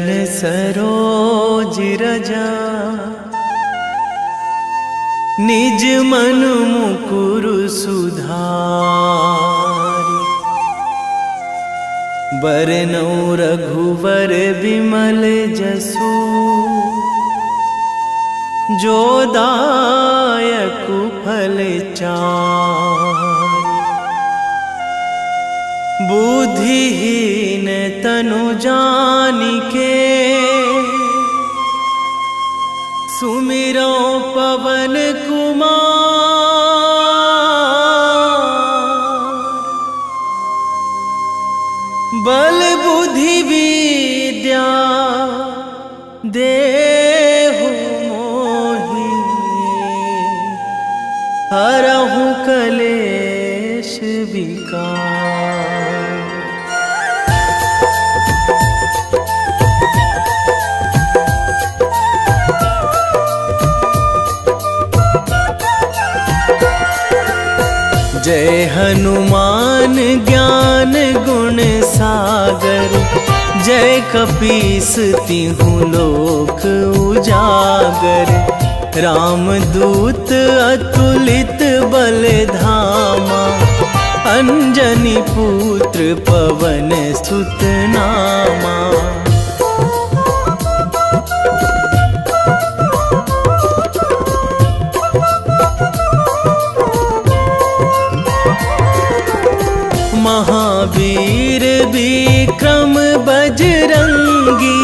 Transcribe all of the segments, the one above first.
चरण सरोज रजा, निज मन मुकुर सुधारि। बरनौ रघुवर बिमल जसु, जो दायक फल चारि। बुद्धिहीन तनु जानिके, सुमिरो पवन कुमार। बल बुद्धि विद्या देहु मोहि, हरहु कलेश विकार। जय हनुमान ज्ञान गुण सागर, जय कपीस तिहु लोक उजागर। रामदूत अतुलित बल धामा, अंजनी पुत्र पवन सुत नामा। महावीर विक्रम बजरंगी,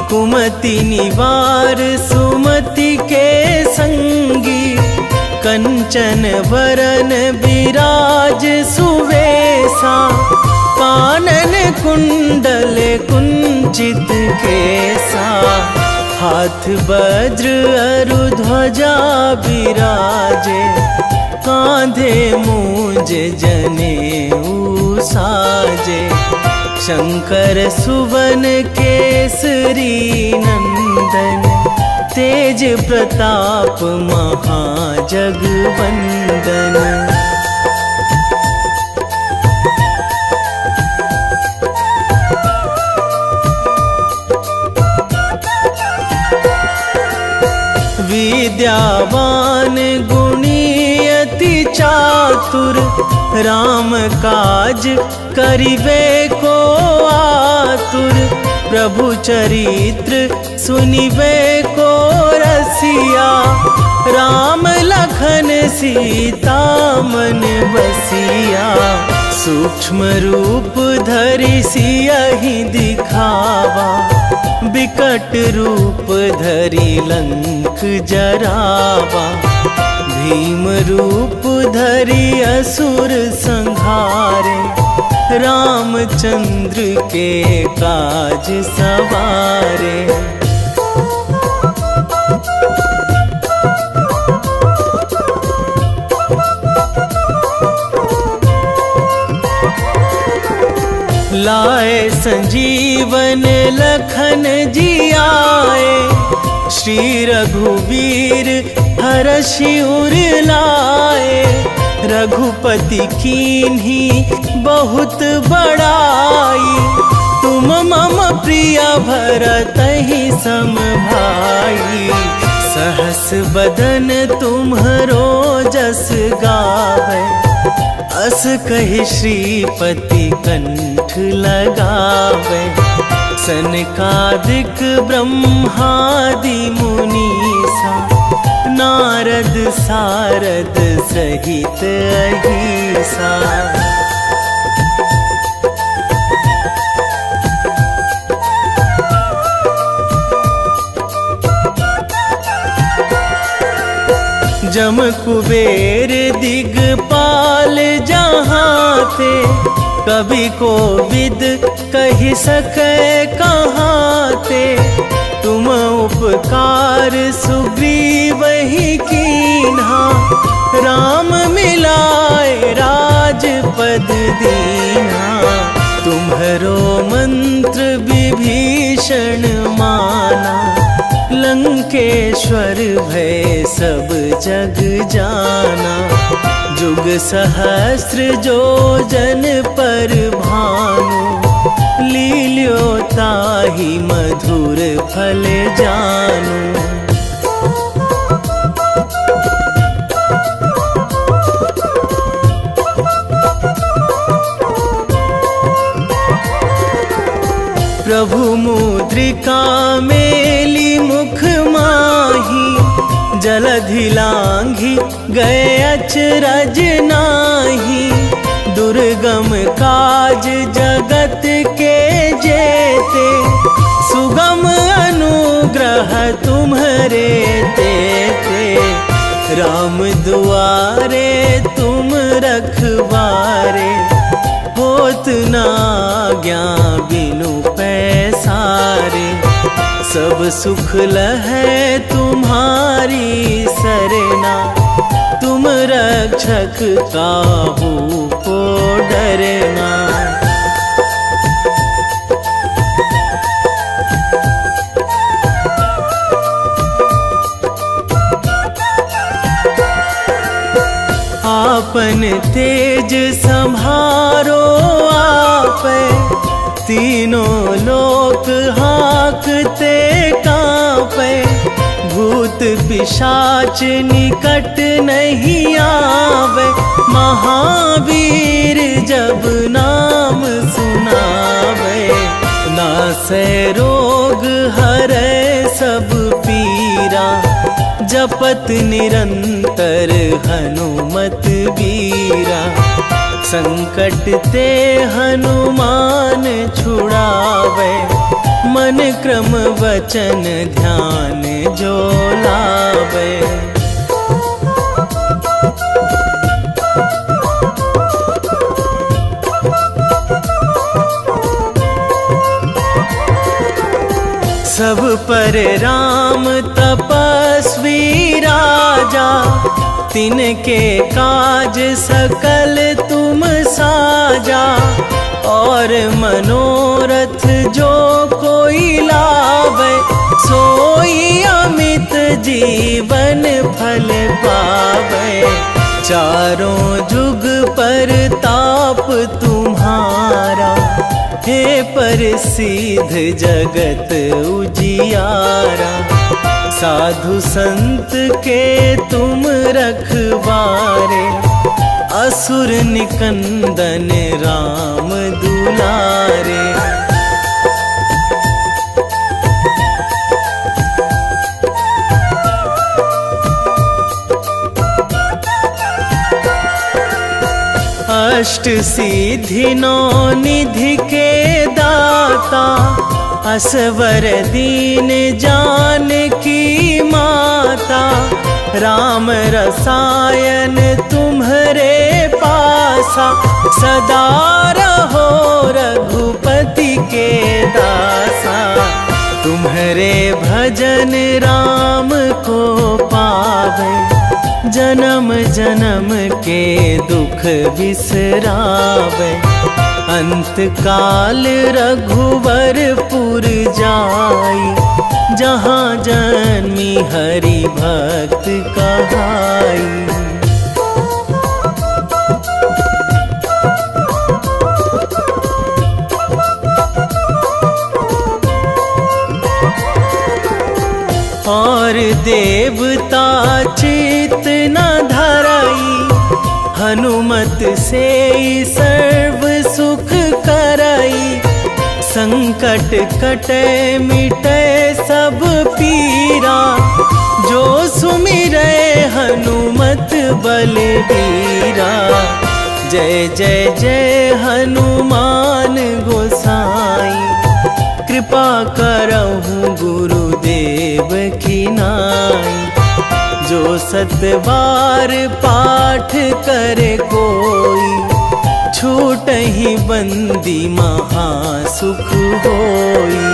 कुमति निवार सुमति के संगी। कंचन वरन विराज सुवेशा, कानन कुंडल कुंचित केसा। हाथ वज्र अरु ध्वजा बिराजे, कांधे मूंज जनेऊ साजे। शंकर सुवन केसरी नंदन, तेज प्रताप महाजगवंदन। विद्यावान गुणी अति चातुर, राम काज करिबे को आतुर। प्रभु चरित्र सुनिबे को रसिया, राम लखन सीता मन बसिया। सूक्ष्म रूप धरि सियहि दिखावा, बिकट रूप धरि लंक जरावा। भीम रूप धरि असुर संहारे, रामचंद्र के काज सवारे। लाए संजीवन लखन जियाए, श्री रघुवीर हरषि उर लाए। रघुपति कीन्ही बहुत बड़ाई, तुम मम प्रिय भरतहि सम भाई। सहस बदन तुम्हरो जस गावै, अस कहि श्रीपति कंठ लगावै। सनकादिक ब्रह्मादि मुनीसा, नारद सारद सहित अहिसा। जम कुबेर दिगपाल जहाँ थे, कवि कोविद कहि सकै कहाँ ते। तुम उपकार सुग्रीवहि कीन्हा, राम मिलाए राजपद दीन्हा। तुम्हरो मंत्र विभीषण माना, लंकेश्वर भय सब जग जाना। जुग सहस्र जो जन पर भानु, लील्यो ताहि मधुर फल जानू। प्रभु मुद्रिका मेली मुख माही, जलधि लांघी गए अचरज नाही। दुर्गम काज जगत के जेते, सुगम अनुग्रह तुम्हरे तेते। राम दुआरे तुम रखवारे, होत ना आज्ञा बिनु पैसारे। सब सुख लहै तुम्हारी सरना, तुम रक्षक काहू को डरना। आपन तेज संभारो आपै, तीनों लोक हाँकते कांपै। भूत पिशाच निकट नहीं आवे, महावीर जब नाम सुनावे। नासै रोग हरै सब पीरा, जपत निरंतर हनुमत बीरा। संकट ते हनुमान छुड़ावे, मन क्रम वचन ध्यान जो लावे। सब पर राम तपस्वी राजा, तिनके काज सकल तुम साजा। और मनोरथ जो कोई लावे, सोई अमित जीवन फल पावे। चारों जुग पर ताप तुम्हारा, हे प्रसिद्ध जगत उजियारा। साधु संत के तुम रखवारे, असुर निकंदन राम दुलारे। अष्ट सिद्धि नौ निधि के दाता, असवर दीन जानकी माता। राम रसायन तुम्हरे पासा, सदा रहो रघुपति के दासा। तुम्हरे भजन राम को पावे, जन्म जन्म के दुख बिसरावे। अंत काल रघुवरपुर जाई, जहाँ जन्मी हरि भक्त कहाई। और देवता चित न धराई, हनुमत से सर्व सुख कराई। संकट कटे मिटे सब पीरा, जो सुमिरै हनुमत बलबीरा। जय जय जय हनुमान गोसाई, कृपा करहु गुरुदेव की नाई। जो सतबार पाठ करे कोई, छूटहि बंदी महासुख होई।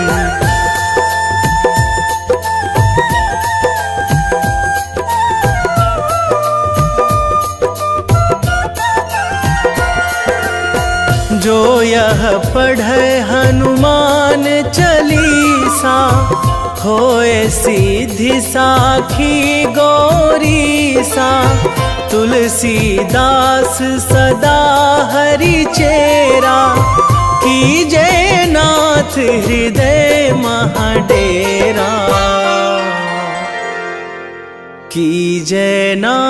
जो यह पढ़े हनुमान चालीसा, होए सीधी साखी गौरीसा। तुलसीदास सदा हरि चेरा, कीजे नाथ हृदय महाडेरा, कीजे नाथ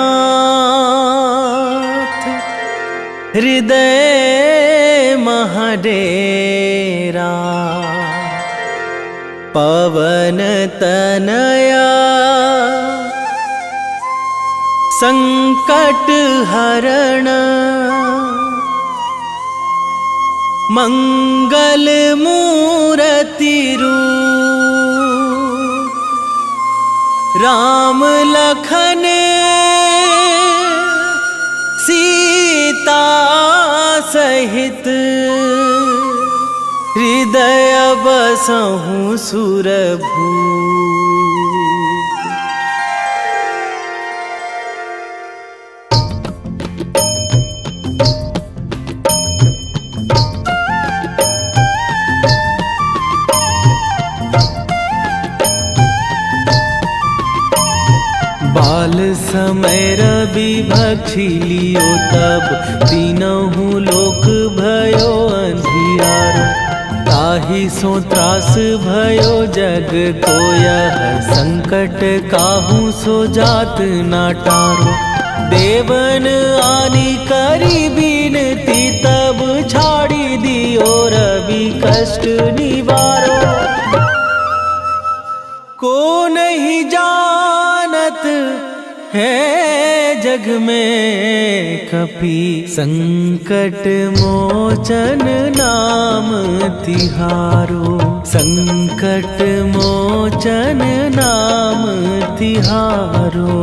हृदय महाडेरा। पवन तनया संकट हरण, मंगल मूर्ति रूप, राम लखन सीता सहित, हृदय बसहु सुरभूप। बाल समय रवि भक्षी लियो तब, तीनहु लोक भयो अंधियारो। ताहि सो त्रास भयो जग को यह, संकट काहू सो जात ना टारो। देवन आनी करी बिनती तब, छाड़ी दियो रवि कष्ट निवारो। को नहीं जानत है जग में कपि, संकट मोचन नाम तिहारो। संकट मोचन नाम तिहारो।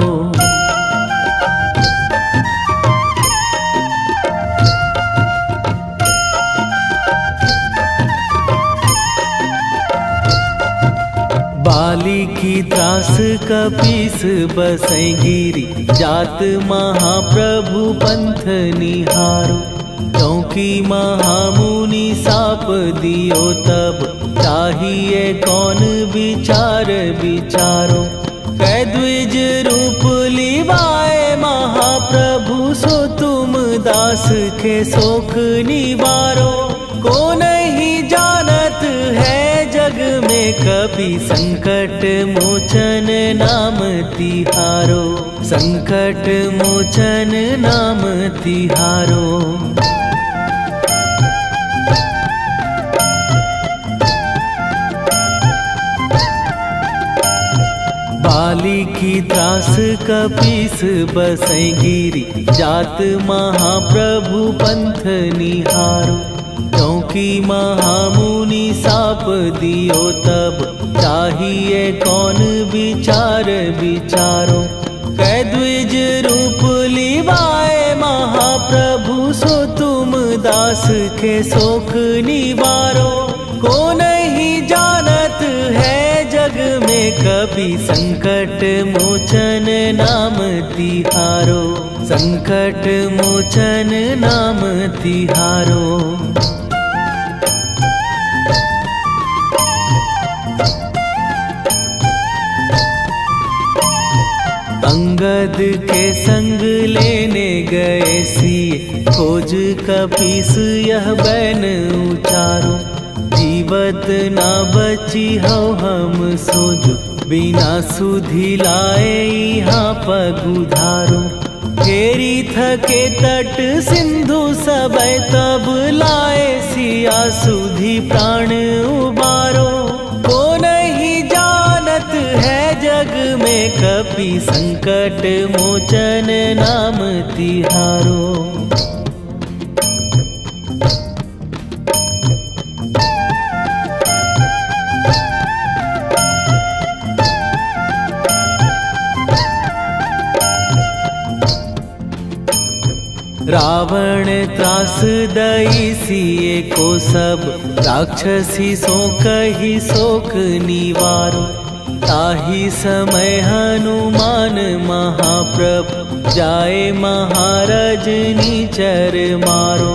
बाली की त्रास कपीस बसै गिरी, जात महाप्रभु पंथ निहारो। क्योंकि महामुनि साप दियो तब, चाहिए कौन विचार विचारो। कै द्विज रूप लिवाए महाप्रभु, सो तुम दास के शोक निवारो। को नहीं जानत है जग में कपि, संकट मोचन नाम तिहारो। संकट मोचन नाम तिहारो। बाली की त्रास कपीस बसै गिरी, जात महाप्रभु पंथ निहारो। क्योंकि महामुनि साप दियो तब, चाहिए कौन विचार विचारो। कै द्विज रूप लिवाए महाप्रभु, सो तुम दास के शोक निवारो। को नहीं जानत है जग में कपि, संकट मोचन नाम तिहारो। संकट मोचन नाम तिहारो। अंगद के संग लेने गए सिए, खोज कपीस यह बैन उचारो। जीवत ना बची हो हम सोजो, बिना सुधि लाए यहाँ पगुधारो। घेरी थके तट सिंधु सबै तब, लाए सिया सुधि प्राण उबारो। को नहीं जानत है जग में कपि, संकट मोचन नाम तिहारो। रावण त्रास दई सिए को सब, राक्षसी सो कही शोक निवारो। ताहि समय हनुमान महाप्रभु, जाए महाराज नीचर मारो।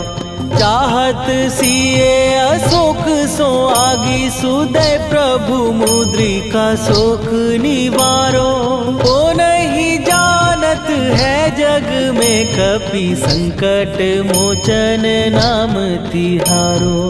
चाहत सिए अशोक सो आगी, सुदय प्रभु मुद्रिका शोक निवारो। को नहीं जानत है जग में कपि संकट मोचन नाम तिहारो।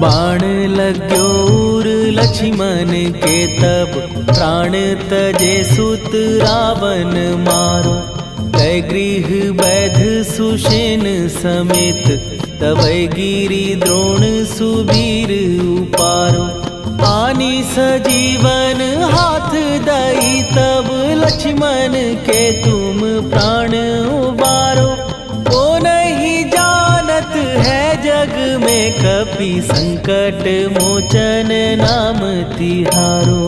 बाण लग्यो उर लक्ष्मण के तब प्राण तजे सुत रावण मारो। कै गृह बैध सुषेण समेत तबै गिरि द्रोण सुबीर उपारो। आनी सजीवन हाथ दई तब लक्ष्मण के तुम प्राण उबारो। ओ नहीं जानत है जग में कपि संकट मोचन नाम तिहारो।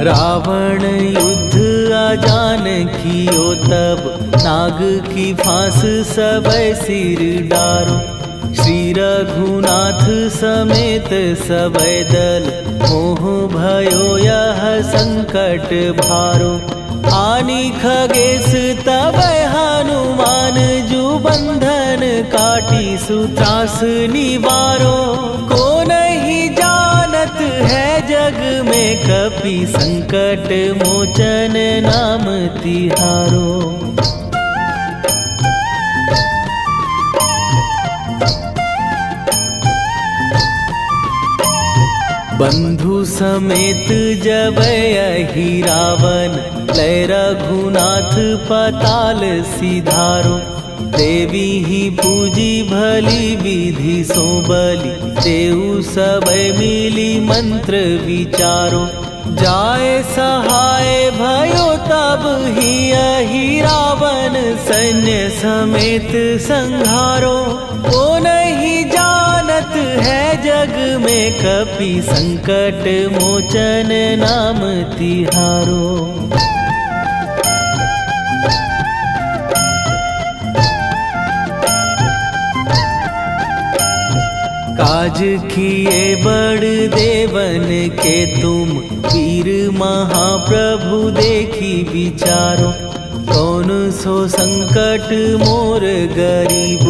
रावण युद्ध आजान कियो तब नाग की फांस सबै सिर डारो। श्री रघुनाथ समेत सबै दल मोह भयो यह संकट भारो। आनी खगेश तबै हनुमान जु बंधन काटी सुत्रास निवारो। को नहीं जानत है जग में कपि संकट मोचन नाम तिहारो। बंधु समेत जबै अहि रावण लय रघुनाथ पताल सिधारो। देवी ही पूजी भली विधि सो बलि तेउ सबै मिली मंत्र विचारो। जाय सहाय भयो तब ही अहि रावण सैन्य समेत संहारो। ओ नहीं जानत है जग में कपि संकट मोचन नाम तिहारो। काज किए बड़ देवन के तुम वीर महाप्रभु देखी विचारो। कौन सो संकट मोर गरीब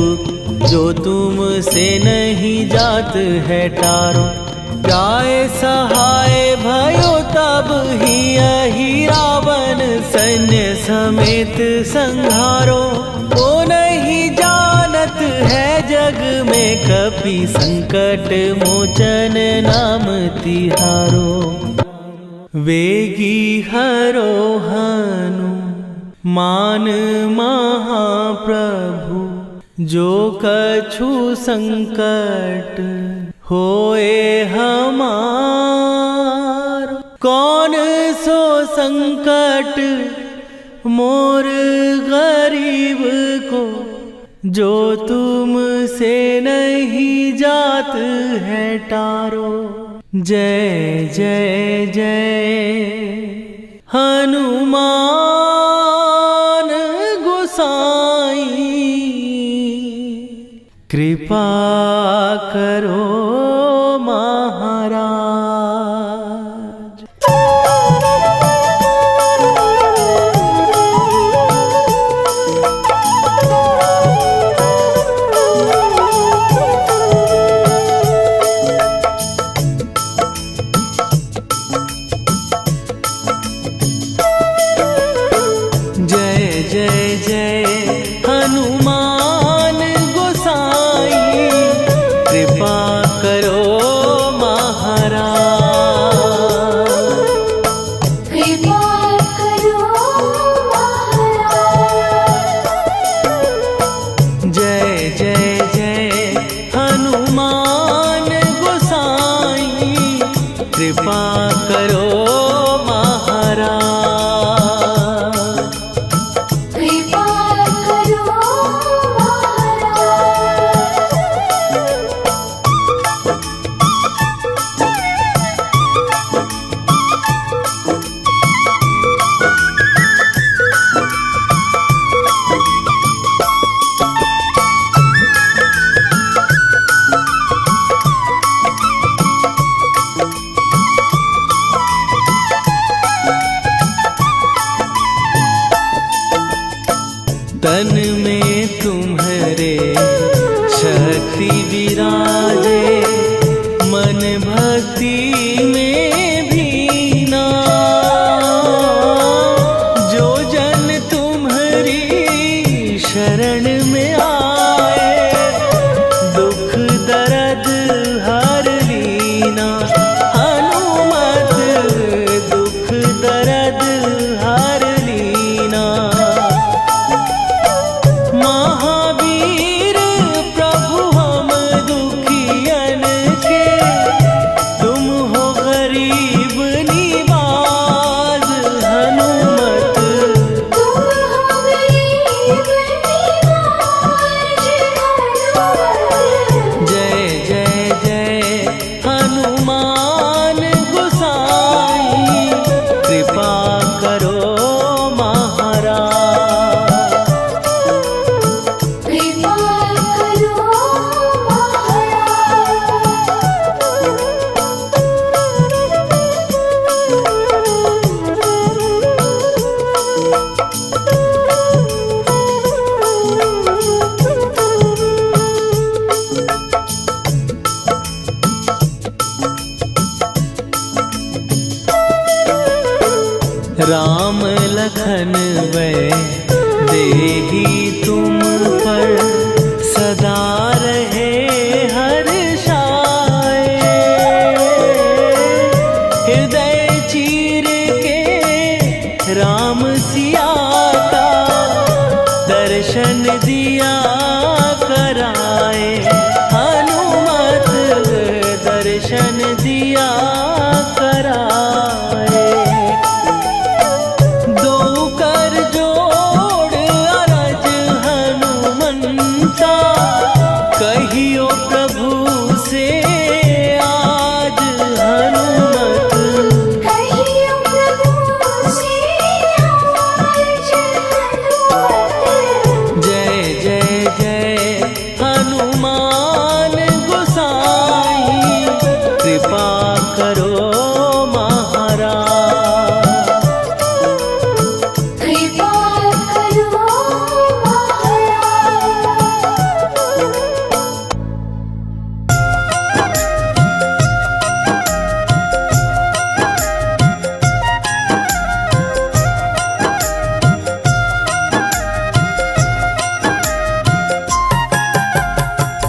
जो तुम से नहीं जात है टारो। जाय सहाय भयो तब ही अहि रावण सैन्य समेत संहारो। ओ नहीं जानत है जग में कपि संकट मोचन नाम तिहारो। वेगी हरो हनु मान महाप्रभु जो कछु संकट होए हमार। कौन सो संकट मोर गरीब को जो तुम से नहीं जात है टारो। जय जय जय हनुमान गोसाई कृपा करो महाराज। जय जय जय हनुमान गोसाई कृपा कर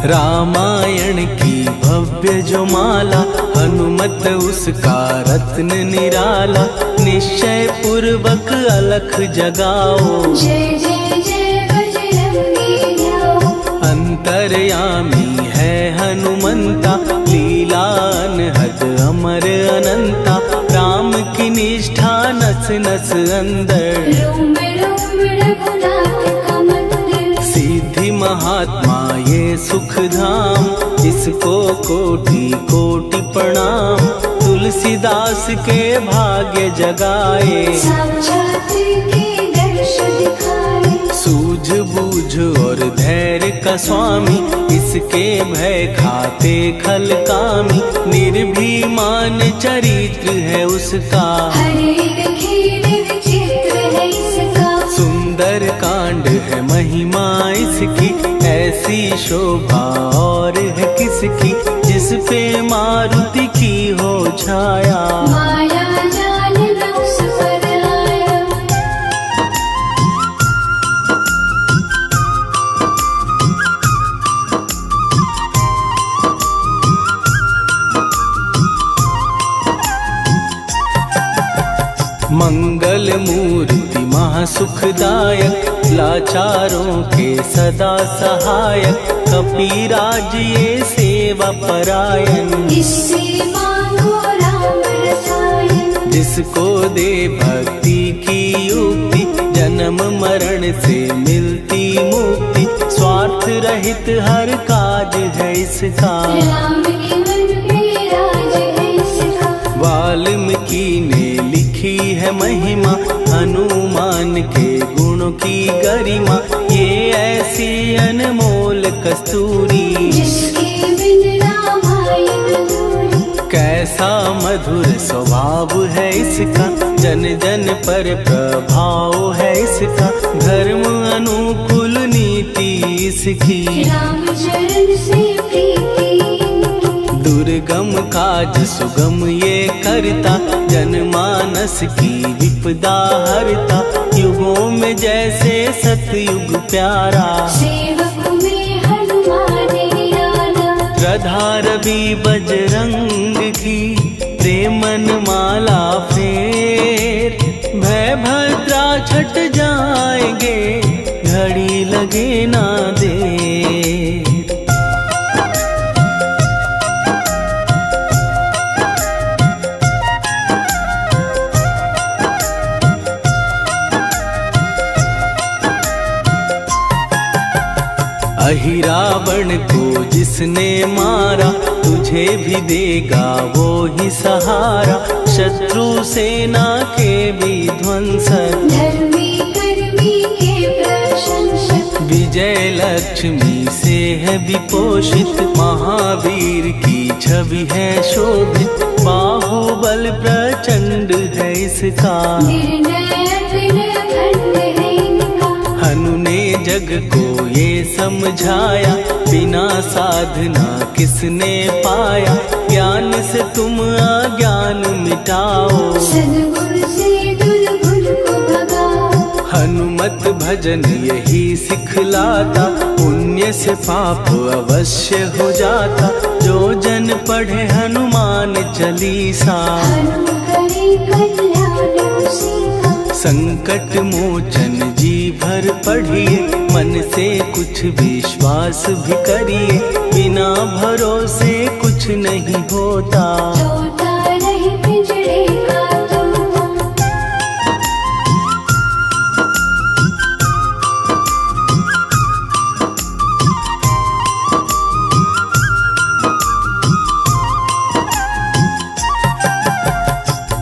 रामायण की भव्य जो माला, हनुमत उसका रत्न निराला। निश्चय पूर्वक अलख जगाओ, जय जय जय बजरंगी ध्याओ। अंतर्यामी है हनुमंता, लीला अनहद अमर अनंता। राम की निष्ठा नस नस अंदर, रोम रोम रघुनाथ का मंदिर। सिद्धि महात्मा ये सुख धाम, इसको कोटि कोटि प्रणाम। तुलसीदास के भाग्य जगाए, साक्षात के दर्श दिखाए। सूझबूझ और धैर्य का स्वामी, इसके भय खाते खल कामी। निर्भीमान चरित्र है उसका, हर एक खेल विचित्र है इसका। सुंदर कांड है महिमा इसकी। ऐसी शोभा और है किसकी, जिस पे मारुति की हो छाया। माया जाल न उस पर आया। मंगल मूर्ति महासुखदायक, लाचारों के सदा सहायक। कपीराज ये सेवा परायण, इससे मांगो राम रसायन। जिसको दे भक्ति की युक्ति, जन्म मरण से मिलती मुक्ति। स्वार्थ रहित हर काज है इसका, राम के मन में राज है इसका। वाल्मीकि ने लिखी है महिमा, हनुमान के गुणों की गरिमा। ये ऐसी अनमोल कस्तूरी, जिसके बिन रामायण अधूरी। कैसा मधुर स्वभाव है इसका, जन जन पर प्रभाव है इसका। धर्म अनुकूल नीति इसकी, राम चरण से प्रीति। दुर्गम काज सुगम ये करता, जनमानस की विपदा हरता। युगों में जैसे सतयुग प्यारा, सेवक में हनुमान निराला। राधा रवि बजरंग की, प्रेमन माला फेर। भय भद्रा छट जाएंगे, घड़ी लगे ना देर। अहिरावण को जिसने मारा, तुझे भी देगा वो ही सहारा। शत्रु सेना के विध्वंसक, धर्मी कर्मी के प्रशंसक। विजय लक्ष्मी से है विपोषित, महावीर की छवि है शोभित। बाहुबल प्रचंड है इसका, निर्णय अखंड है इनका। हनु ने जग को ये समझाया, बिना साधना किसने पाया। ज्ञान से तुम अज्ञान मिटाओ, सद्गुण से दुर्गुण को भगाओ। हनुमत भजन यही सिखलाता, पुण्य से पाप अवश्य हो जाता। जो जन पढ़े हनुमान चालीसा, हनु करे कल्याण उसी का। संकट मोचन जी भर पढ़िए, मन से कुछ विश्वास भी करिए। बिना भरोसे कुछ नहीं होता, तोता रहे पिंजड़े का तोता।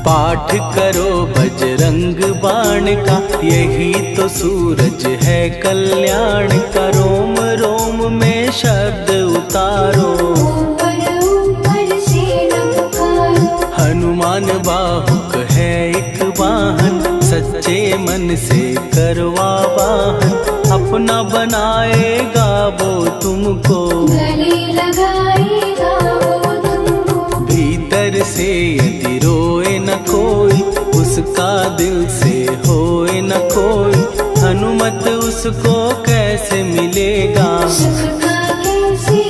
पाठ करो बजरंग बाण का, यही तो सूरज है कल्याण का। रोम रोम में शब्द उतारो, ऊपर ऊपर से न पुकारो। हनुमान बाहुक है एक वाहन, सच्चे मन से करवा वाहन। अपना बनाएगा वो तुमको, गले लगाएगा वो तुमको। भीतर से यदि रोए न कोई, उसका दिल से होए न कोई। हनुमत उसको कैसे मिलेगा, सुख का कैसे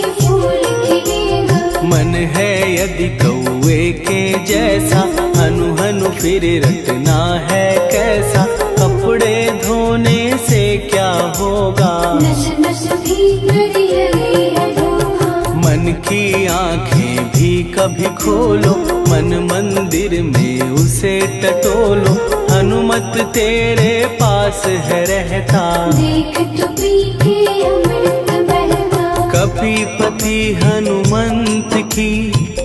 बरी लगी है धोखा। मन की आंखें भी कभी खोलो, मन मंदिर में उसे टटोलो, हनुमत तेरे पास है रहता। देख तो पी के अमृत बहता। कपीपति हनुमंत की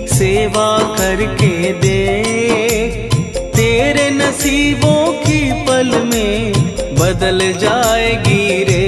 सेवा करके देख, तेरे नसीबों की पल में बदल जाएगी रे।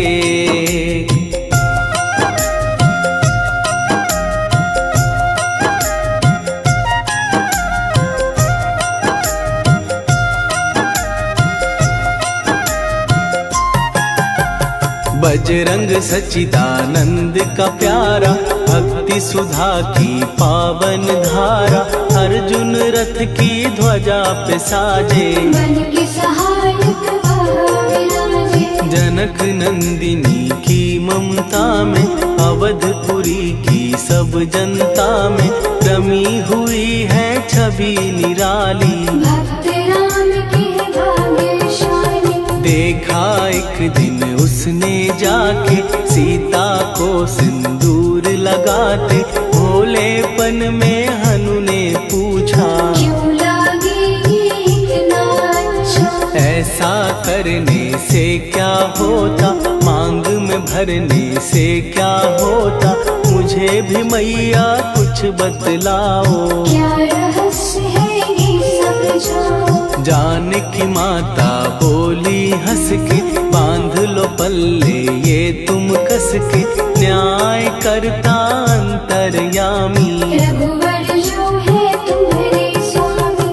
बजरंग सच्चिदानंद का प्यारा, भक्ति सुधा की पावन धारा, अर्जुन रथ की ध्वजा पे साजे, मन के सहायक वहाँ विराजे। जनक नंदिनी की ममता में, अवधपुरी की सब जनता में रमी हुई है छवि निराली। भक्त राम के भाग्यशाली। देखा एक दिन उसने जाके सीता को सिंदूर लगाते, भोलेपन में हनु ने पूछा, क्यों लागेगी इतना अच्छा। ऐसा करने से क्या होता, मांग में भरने से क्या होता, मुझे भी मैया कुछ बतलाओ। क्या रहस्य है ये समझाओ। जानकी माता बोली हंस के, बांध लो पल्ले ये तुम कस के, न्याय करता अंतर्यामी। रघुवर जो है तुम्हारे स्वामी।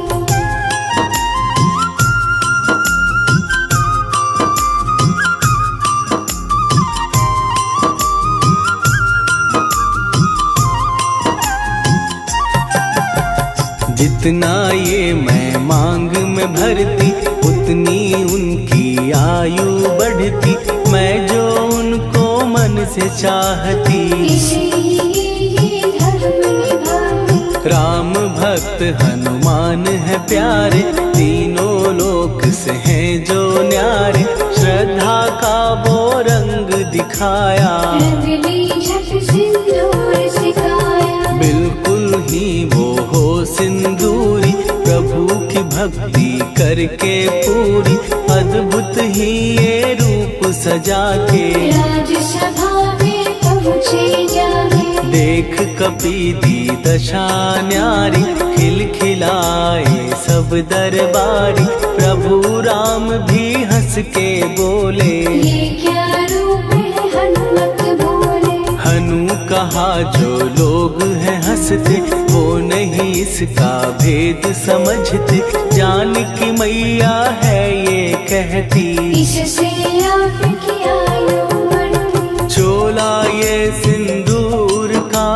जितना ये मैं मांग में भरती, उतनी उनकी आयु बढ़ती, मैं जो उनको मन से चाहती। इसीलिए धर्म निभाती। राम भक्त हनुमान है प्यारे, तीनों लोक से हैं जो न्यारे, श्रद्धा का वो रंग दिखाया, रंगली झट सिंदूर सिखाया। बिल्कुल ही वो हो सिंदूरी, प्रभु की भक्ति करके पूरी, अद्भुत ही ये रूप सजा के, राजसभा में पहुँचे जाके। देख कपीदी दशा न्यारी, खिलखिलाए सब दरबारी, प्रभु राम भी हंस के बोले, ये क्या रूप है हनुमत बोले। हनु कहा जो लोग हैं हंसते, वो नहीं इसका भेद समझते, जानकी मैया है ये कहती, इससे आपकी आयु बढ़ती। चोला ये सिंदूर का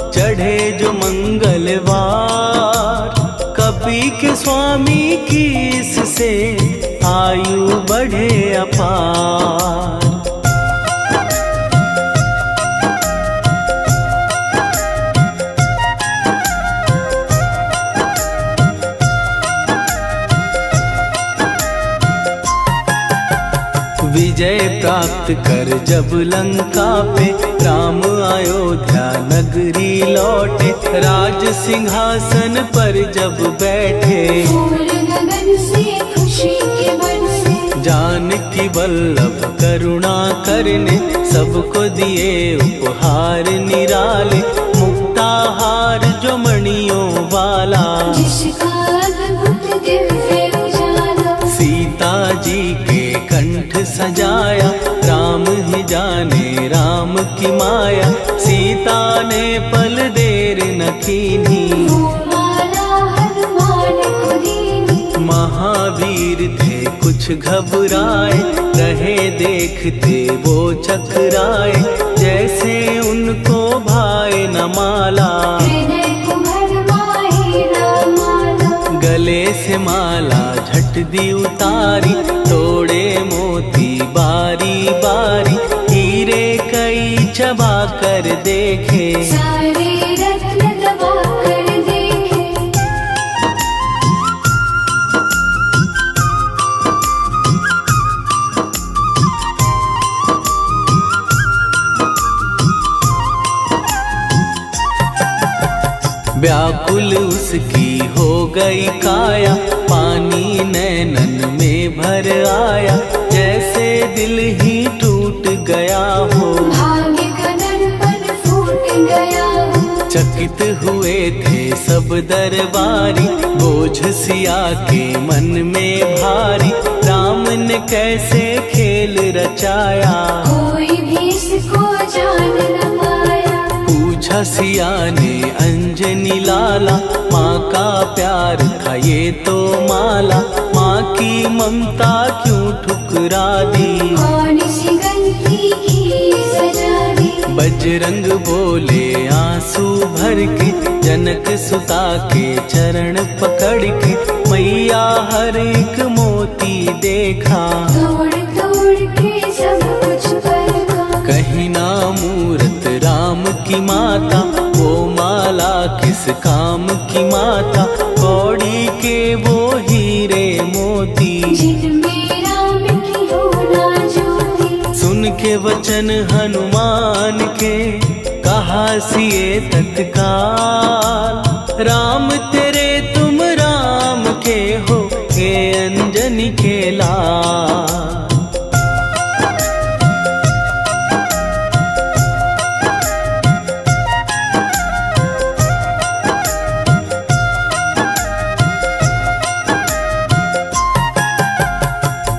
चढ़े जो मंगलवार, कपी के स्वामी की इससे आयु बढ़े अपार। विजय प्राप्त कर जब लंका पे, राम अयोध्या नगरी लौटे, राज सिंहासन पर जब बैठे, फूल गगन से खुशी के बरसे। जानकी वल्लभ करुणा करने, सबको दिए उपहार निराले, मुक्ताहार जो मणियों वाला, जिसका अद्भुत दिव्य उजाला। सीता जी के कंठ सजाया, राम ही जाने राम की माया, सीता ने पल देर न कीन्ही, वो माला हनुमान को दीनी। महावीर थे कुछ घबराए, रहे देखते वो चकराए, जैसे उनको भाए न माला, हृदय को भरमाए रामाला। गले से माला झट दी उतारी, तोड़े मोती बारी बारी, हीरे कई चबा कर देखे, सारे रत्न दबा कर देखे। व्याकुल उसकी हो गई काया, पानी नैनन में भर आया, जैसे दिल ही टूट गया हो। भाग्य का दर्पण फूट गया हो। चकित हुए थे सब दरबारी, बोझ सिया के मन में भारी, राम ने कैसे खेल रचाया, कोई भी इसको जान न पाया। पूछा सिया ने अंजनी लाला, माँ का प्यार था ये तो माला, माँ की ममता क्यों ठुकरा दी, कौन सी गलती की सजा दी। बजरंग बोले आंसू भर के, जनक सुता के चरण पकड़ के, मैया हर एक मोती देखा, तोड़ तोड़ के सब कुछ परखा। कहीं ना मूरत राम की माता, वो माला किस काम की माता, कौड़ी के वो हीरे मोती, जिनमें राम की हो ना ज्योति। सुन के वचन हनुमान के, कहा सिए तत्काल, राम तेरे तुम राम के हो, के अंजनी के लाल।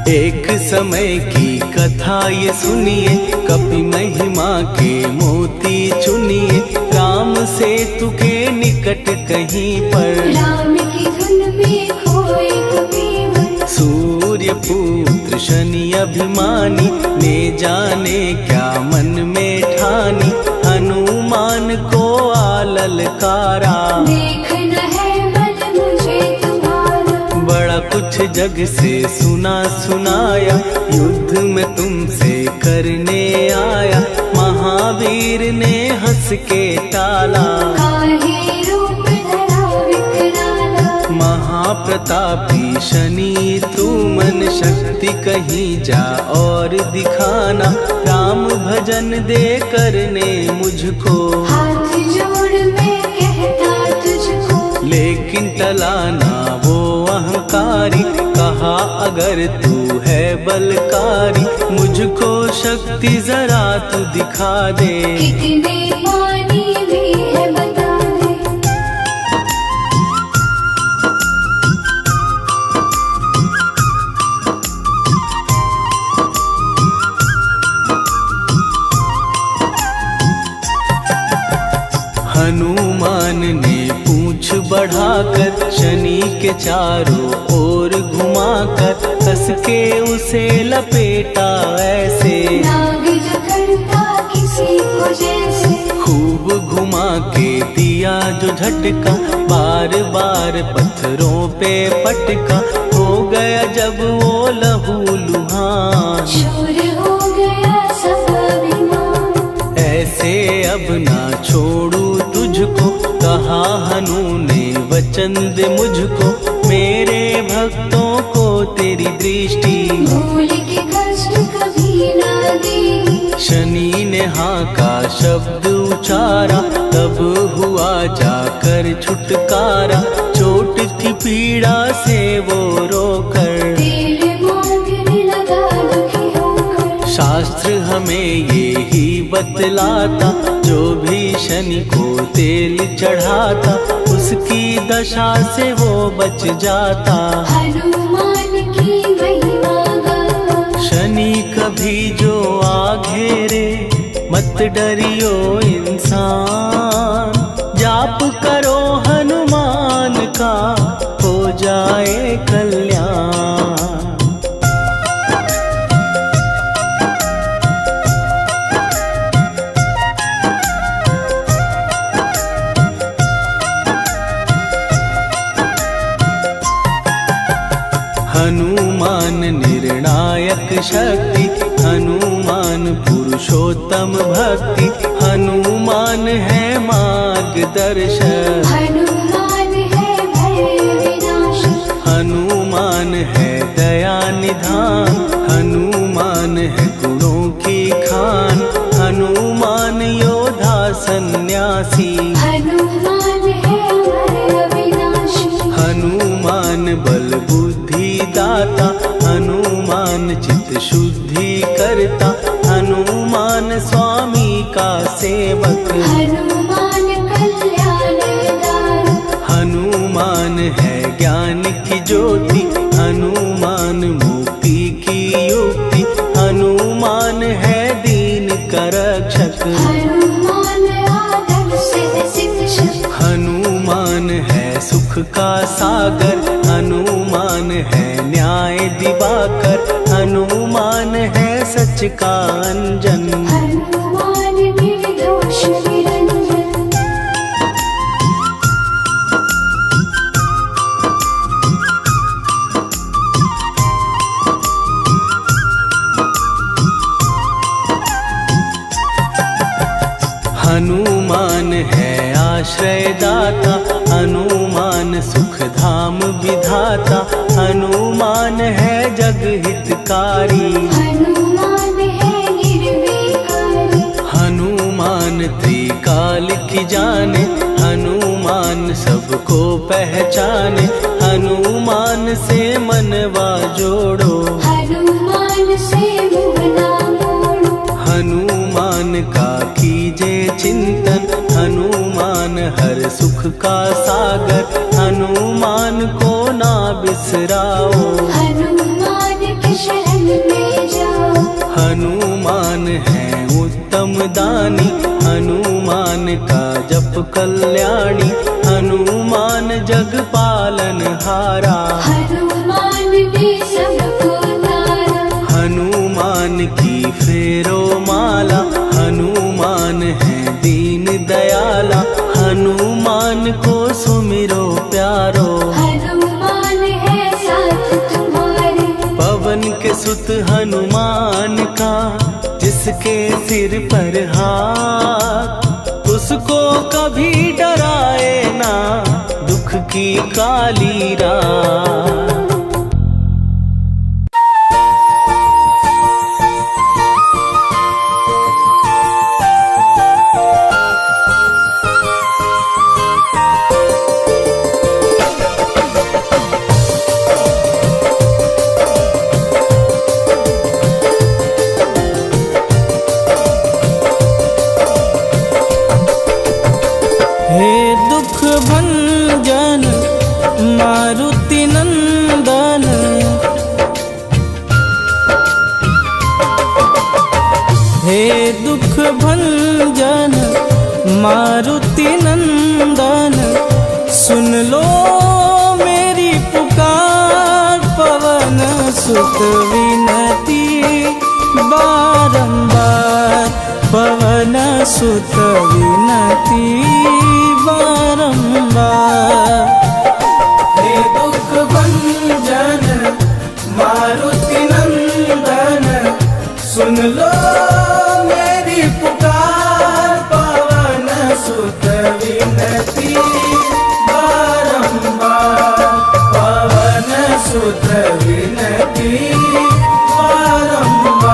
एक समय की कथा ये सुनिए, कपि महिमा के मोती चुनिए, राम सेतु के निकट कहीं पर, राम की धुन में खोए कबीर। सूर्य पुत्र शनि अभिमानी, ने जाने क्या मन में ठानी, हनुमान को आललकारा, देखना है बल मुझे तुम्हारा। बड़ा कुछ जग से सुना सुनाया, युद्ध में तुमसे करने आया, महावीर ने हंस के टाला, काहे रूप धरा विकराला। महाप्रतापी शनि तू मन शक्ति कहीं जा और दिखाना, राम भजन दे करने मुझको, हाथ जोड़ मैं कहता तुझको। लेकिन टलाना वो अहंकारी, कहा अगर तू है बलकारी, मुझको शक्ति जरा तू दिखा दे, कितने पानी भी है बता दे। हनुमान ने पूंछ बढ़ाकर, शनि के चारों ओर घुमाकर, कस के उसे लपेटा ऐसे, नाग जो करता किसी को जैसे। खूब घुमा के दिया जो झटका, बार बार पत्थरों पे पटका, हो गया जब वो लहू लुहान, शूर हो गया सब अभिमान। ऐसे अब ना छोड़ू तुझको, कहा हनु ने वचन दे मुझको, मेरे भक्तों को तेरी दृष्टि, भूल के कष्ट कभी ना दे। शनि ने हाँ का शब्द उचारा, तब हुआ जाकर छुटकारा, चोट की पीड़ा से वो रोकर, तेल मांगने लगा दुखी होकर। शास्त्र हमें ये ही बतलाता, जो भी शनि को तेल चढ़ाता, उसकी दशा से वो बच जाता, हनुमान की महिमा गाता। शनि कभी जो आ घेरे, मत डरियो इंसान, जाप करो हनुमान का, हो जाए कल्याण। हनुमान निर्णायक शक्ति, हनुमान पुरुषोत्तम भक्ति, हनुमान है मार्गदर्शक, हनुमान है भय विनाशक। हनुमान है दया निधान, हनुमान है गुणों की खान, हनुमान योद्धा सन्यासी, हनुमान है सेवक। हनुमान कल्याण दायक। हनुमान है ज्ञान की ज्योति, हनुमान मुक्ति की युक्ति, हनुमान है दीन का रक्षक। हनुमान आदर्श शिक्षक। हनुमान है सुख का सागर, हनुमान है न्याय दिवाकर, हनुमान है सच का अंजन। हनुमान निर्दोष निरंजन। हनुमान है आश्रय दाता, हनुमान सुख धाम विधाता, हनुमान है जग हितकारी। हनुमान है निर्विकारी। हनुमान त्रिकाल की जाने, हनुमान सबको पहचाने, हनुमान से मनवा जोड़ो। हनुमान से मुँह ना मोड़ो। हनुमान का कीजे चिंतन, हनुमान हर सुख का सागर, हनुमान को ना बिसराओ। हनुमान के शरण में जाओ। हनुमान है उत्तम दानी, हनुमान का जप कल्याणी, हनुमान जग पालन हारा। हनुमान ने सबको तारा। हनुमान की फेरो माला, हनुमान है दीन दयाला, हनुमान को सुमिरो प्यारो। हनुमान है साथ तुम्हारे। पवन के सुत हनुमान का, जिसके सिर पर हाथ, उसको कभी डराए ना दुख की काली रात। हे दुख भंजन मारुति नंदन, हे दुख भंजन मारुति नंदन, सुन लो मेरी पुकार, पवन सुत विनती बारंबार, पवन सुत विनती बारंबार। हे दुख भंजन मारुति नंदन, सुन लो मेरी पुकार, पवन सुत विनती बारंबार, पवन सुत विनती बारंबार।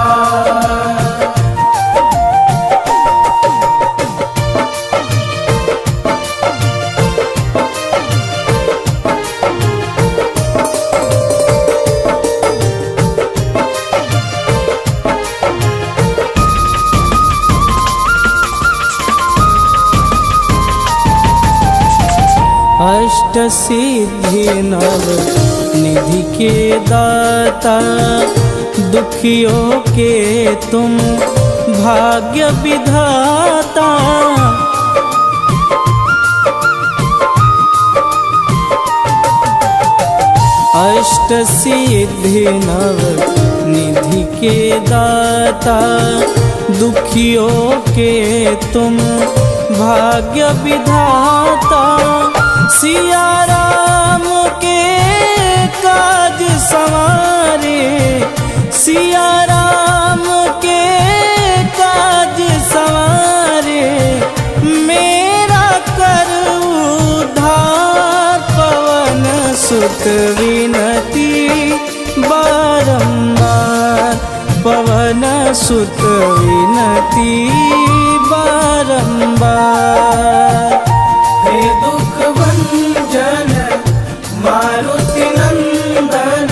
अष्ट सिद्धि नव निधि के दाता, दुखियों के तुम भाग्य विधाता। अष्ट सिद्धि नव निधि के दाता, दुखियों के तुम भाग्य विधाता। सिया राम के काज संवारे, सिया राम के काज संवारे, मेरा कर उद्धार, पवन सुत विनती बारंबार, पवन सुत विनती बारंबार। हे दुख भंजन मारुति नंदन,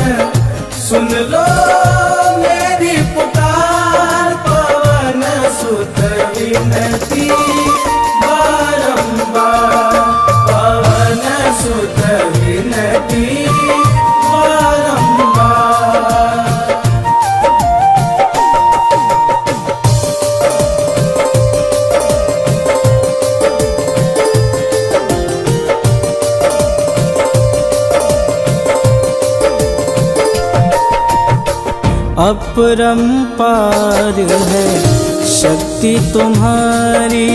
सुन लो मेरी पुकार, पवन सुत विनती बारंबार पवन सुत विनती बारंबार। अपरंपार है शक्ति तुम्हारी,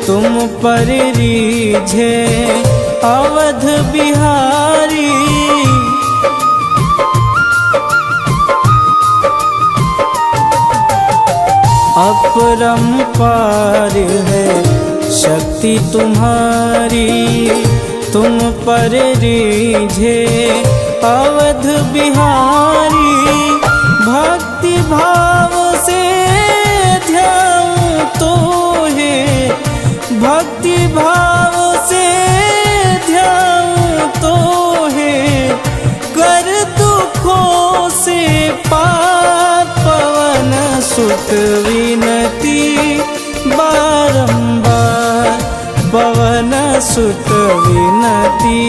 तुम पर रीझे अवध बिहारी। अपरंपार है शक्ति तुम्हारी, तुम पर रीझे अवध बिहारी। भक्ति भाव से ध्याऊं तो है, भक्ति भाव से ध्याऊं तो है, कर दुखों से पार पवन सुत विनती बारंबार। पवन सुत विनती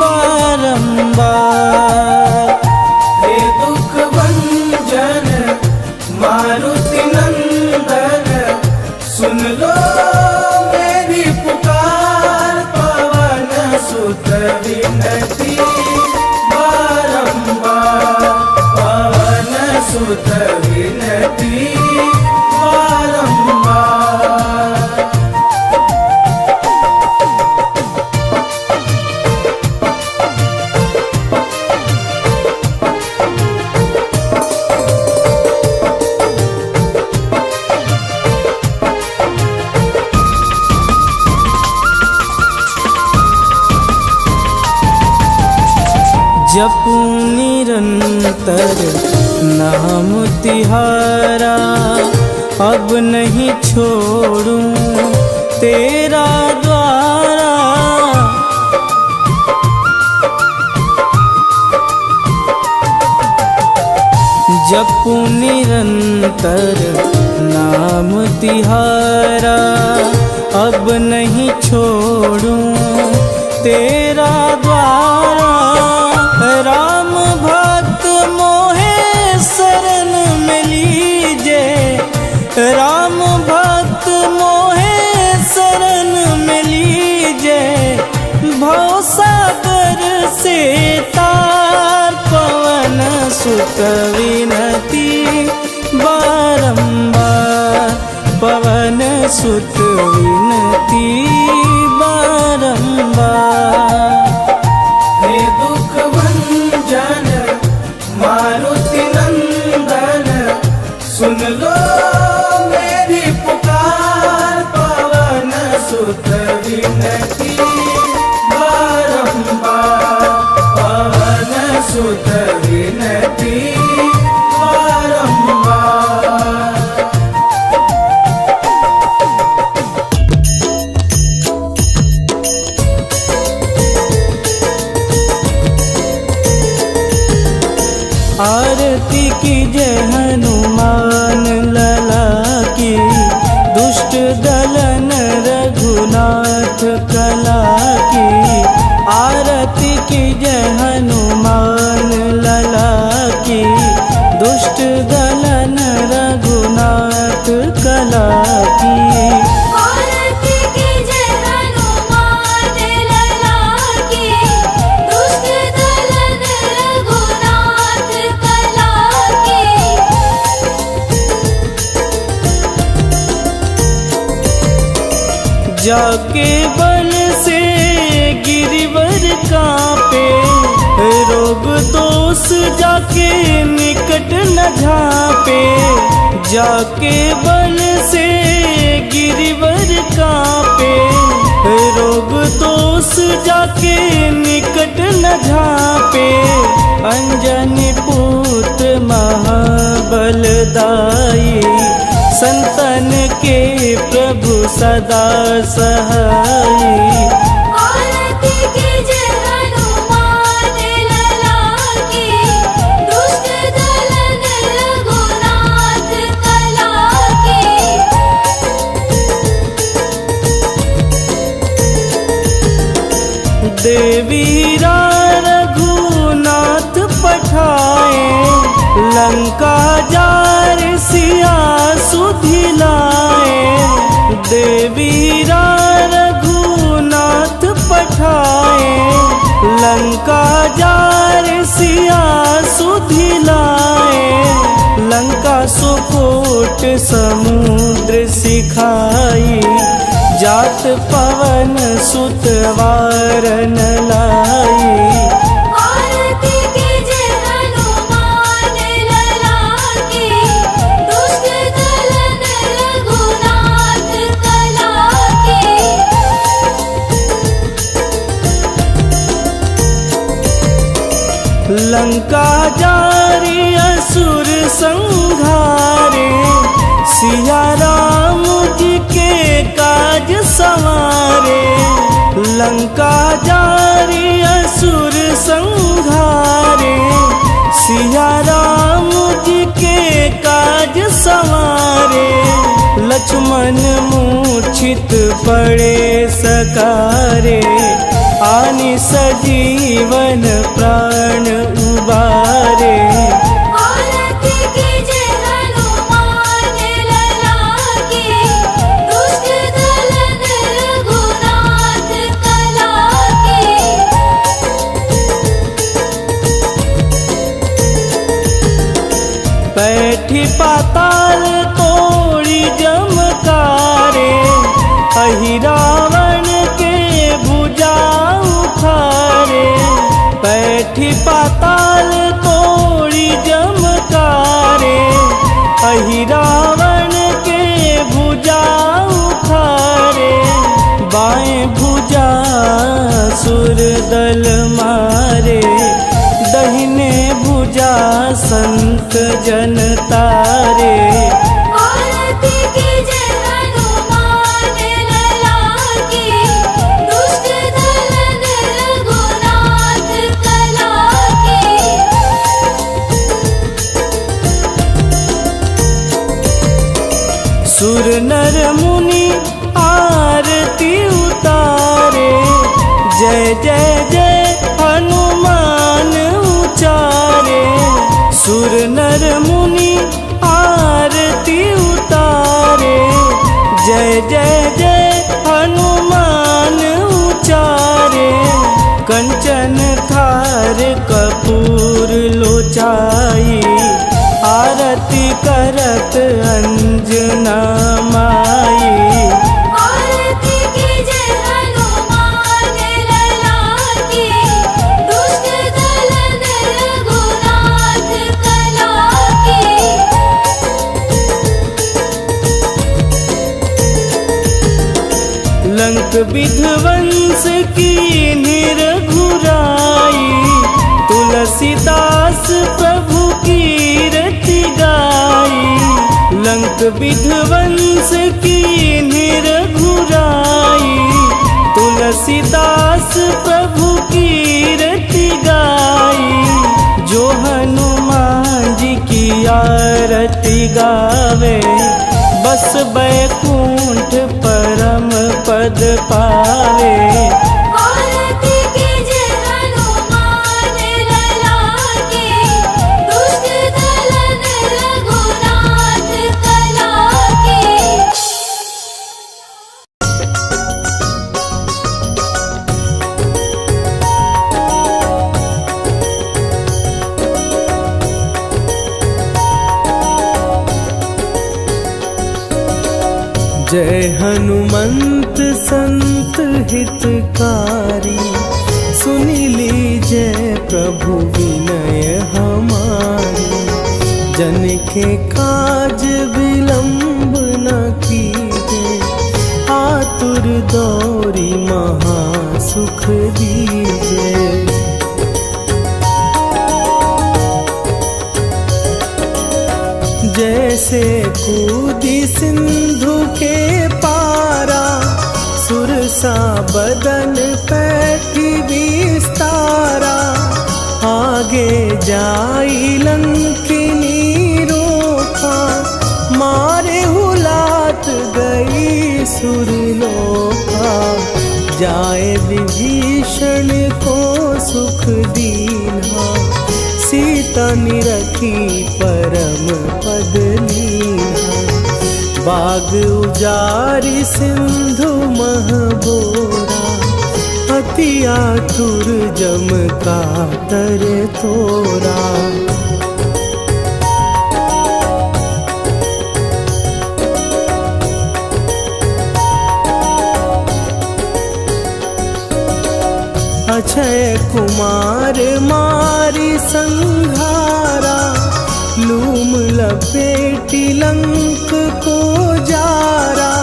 बारंबार। हे दुख भंजन मारुति नंदन, सुन लो मेरी पुकार। पवन सुत विनती बारंबार। पवन सुत विनती बारंबार। जपूं निरंतर नाम तिहारा, अब नहीं छोड़ूं तेरा द्वारा। जपूं निरंतर नाम तिहारा, अब नहीं छोड़ूं तेरा द्वारा। राम भक्त मोहे शरण में लीजे, राम भक्त मोहे शरण में लीजे। भवसागर से तार पवन सुत विनती बारंबार। पवन सुत विनती बारंबार। हे दुख भंजन मारुति नंदन, सुन लो मेरी पुकार। पवन सुत विनती बारंबार। पवन सुत विनती बारंबार। आरती की जय हनुमान लला की, दुष्ट दलन रघुनाथ कला की। आरती की जय हनुमान लला की, दुष्ट दलन रघुनाथ कला की। आरती की जय हनुमान लला की, दुष्ट दलन रघुनाथ कला की। जाके बल से गिरिवर कांपे, रोग दोष जाके निकट न झांपे। जाके बल से गिरिवर कांपे, रोग दोष जाके निकट न झांपे। अंजनी पुत्र महाबलदाई, संतन के प्रभु सदा सहाई। आरती की जय हनुमान लला की, दुष्ट दलन रघुनाथ कला की। देवीरा रघुनाथ पठाए, लंका जार सिया सुधिलाए। देवीरा रघुनाथ पठाए, लंका जार सिया सुधिलाए। लंका सुकोट समुद्र सिखाई, जात पवन सुत वारन लाई। आरती कीजे हनुमान लला की, दुष्ट दलन रघुनाथ कला की। लंका जारी असुर संहारे, सिया राम जी के काज संवारे। लंका जारी असुर संहारे, सिया राम जी के काज संवारे। लक्ष्मण मूर्छित पड़े सकारे, आनि सजीवन प्राण उबारे। आरती कीजे हनुमान लला की, दुष्ट दलन रघुनाथ कला की। बैठी पाताल तोड़ी जमकारे, अहि रावण के भुजा उखारे। बैठी पाताल तोड़ी जमकारे, अहि रावण के भुजा उखारे। बाएं भुजा सुर दल मारे, दहिने भुजा संत जन तारे। आरती कीजे हनुमान लला की, दुष्ट दलन रघुनाथ कला की। सुर नर मुनि आरती उतारे, जय जय जय हनुमान उचारे। सुर नर मुनि आरती उतारे, जय जय जय हनुमान उचारे। कंचन थार कपूर लोचाई, आरती करत अंजना माई। आरती कीजे हनुमान लला की, दुष्ट दलन रघुनाथ कला की। लंक विध्वंस की निरघुराई, तुलसीदास प्रभु कीरति गाई। लंक विध्वंस की निरघुराई, तुलसीदास प्रभु कीरति गाई। जो हनुमान जी की आरती गावे, बस बैकुंठ परम पद पावे। आरती कीजे हनुमान लला की, दुष्ट दलन रघुनाथ कला की। जय हनुमंत संत हितकारी, सुनि लीजय प्रभु विनय हमारी। जन के काज विलंब न कीजे, आतुर दौरी महासुख दीजे। जैसे कूदी सिंधु के पारा, सुरसा बदन पैठी विस्तारा। आगे जाई लंकिनी रोका, मारे हुलात गई सुरलोका। जाए विभीषण को सुख दीना, सीता निरखी परम पद लीना। बाग उजारि सिंधु मह बोरा, अति आतुर जम कातर तोरा। अक्षय कुमार मारी संघारा, लूम लपेटी लंक को जारा।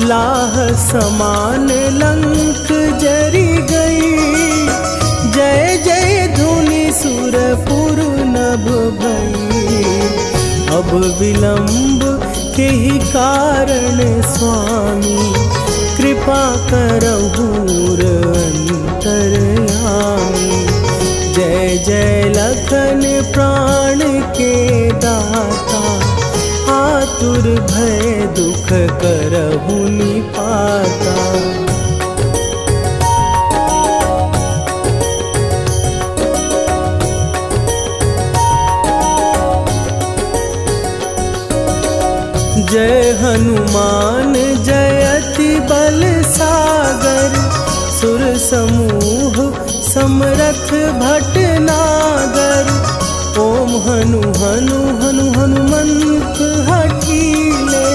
लाह समान लंक जरी गई, जय जय धुनि सुरपुर नभ भई। अब विलंब के ही कारण स्वामी, कृपा करहु अंतरयामी। जय जय लखन प्राण के दाता, आतुर भय दुख करहु निपाता। जय हनुमान जयति बल सागर, सुर समूह समरथ भटनागर। ओम हनु हनु हनु हनुमंत हठीले,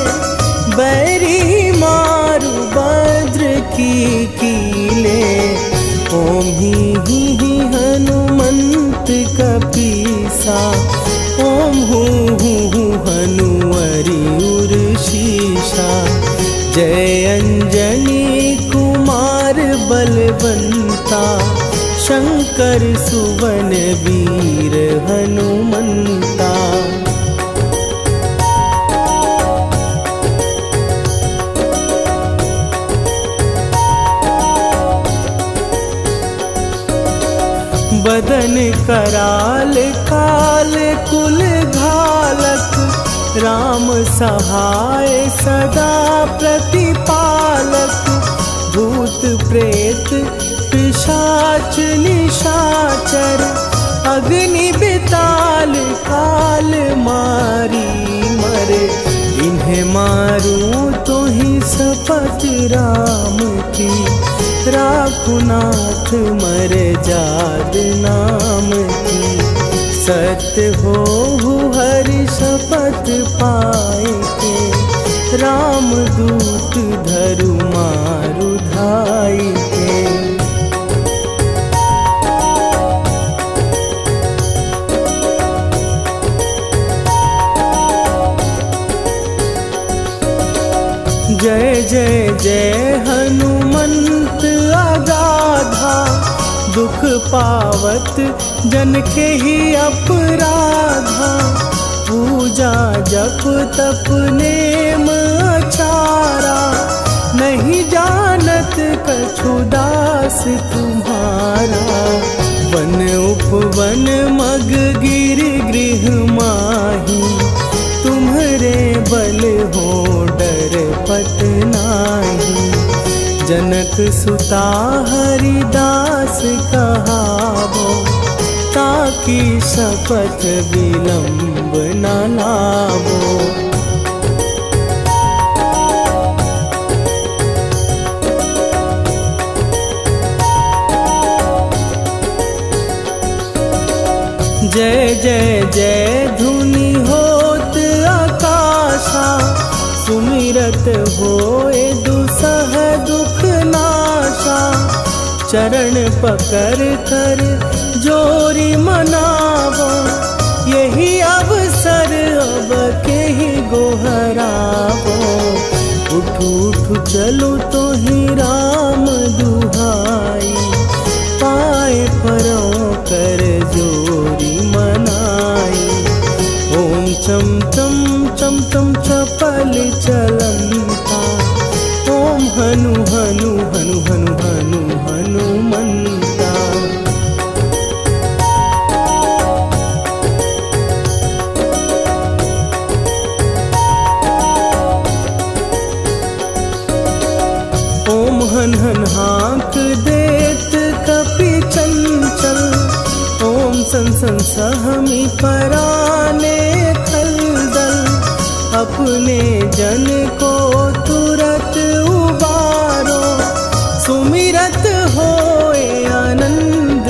बैरी मारु भद्र की कीले। ओम ही हनुमंत कपीसा, ओम हूँ हनुवरि उर शीशा। जय अंजनी कुमार बलवंता, शंकर सुवन वीर हनुमंता। बदन कराल काल कुल घालक, राम सहाय सदा प्रतिपालक। भूत प्रेत पिशाच निशाचर, अग्नि बिताल काल मारी मरे। इन्हें मारूं तो ही शपथ राम की, राखुनाथ मर जाद नाम की। सत्य हो हरि शपथ पाए के, राम दूत धरु मारु धाई के। जय जय जय हनुमंत अगाधा, दुख पावत जन के ही अपराधा। पूजा जप तप नेम अचारा, नहीं जानत कछु दास तुम्हारा। वन उपवन मग गिर गृह माही, तुम्हरे बल हो डर पत नाही। जनक सुता हरिदास कहावो, ताकि शपथ विलंब न लावो। जय जय जय धुनि होत आकाशा, सुमिरत होए दुसह दुख नाशा। चरण पकड़ कर जोरी मनावो, यही अवसर अब के ही गोहरावो। उठ उठ चलो तो ही राम दुहाई, पाए परों कर जोरी मनाई। ओम चम चम चम चम चपल चलंता, ओम हनु हनु हनु हनु हनु हनुमंता। ओम हन हन हा संसहमी पराने खलदल, अपने जन को तू